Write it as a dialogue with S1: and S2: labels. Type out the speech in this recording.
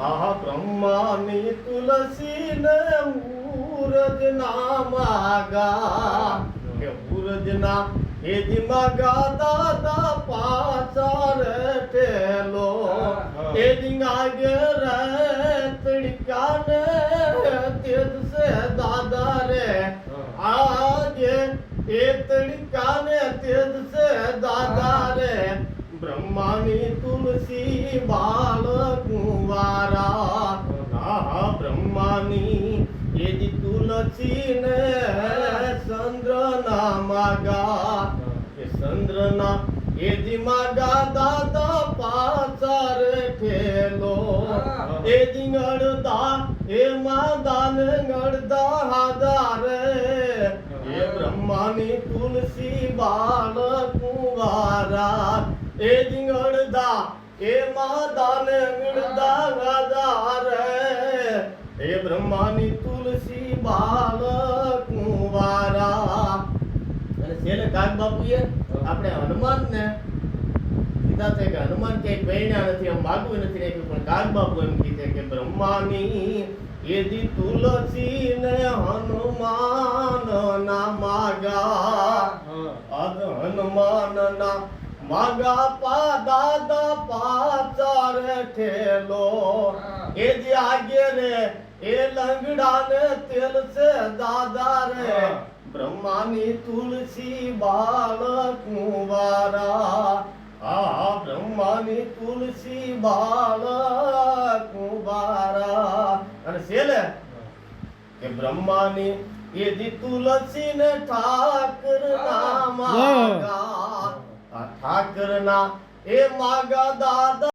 S1: આ બ્રહ્માની તુલસી ને ઉરજ ના માગા કે ઉરજ ના એ દી માગા દાદા પાછા રે ઠેલો એ દી આગે રે તડકા ને તેજ સે દાદા રે આગે એ તડકા ને તેજ સે દાદા રે બ્રહ્માની તુલસી બાળ કુંવારા બ્રહ્માની એજી તુલસી ને ચંદ્ર ના માગા એ ચંદ્ર ના એજી માગા દાદા પાછા રે ઠેલો એજી ગળદા એ માદાન ગળદા હાદા રે એ બ્રહ્માની તુલસી બાળ કુંવારા એ જીંગળદા એ માદાન ગળદા ગાદા રે એ બ્રહ્માની તુલસી બાળ કુંવારા. અને છેલ્લે કાગ બાપુએ આપણે હનુમાન ને કીધા છે કે હનુમાન ક્યાંય પૈણ્યા નથી, આમ માગવું નથી રાખ્યું, પણ કાગ બાપુ એમ કીધે કે બ્રહ્માની એજી તુલસી ને હનુમાન ના માગા અદ હનુમાન ના માગા પા દાદા પાછા રે ઠેલો એ જે આગે રે એ લંગડા ને તેલ છે દાદા રે બ્રહ્માની તુલસી બાળ કુંવારા આ બ્રહ્માની તુલસી બાળ કુંવારા. અને છેલ્લે કે બ્રહ્માની એજી તુલસી ને ઠાકર ના માગા ઠાકર ના એ માગા દાદા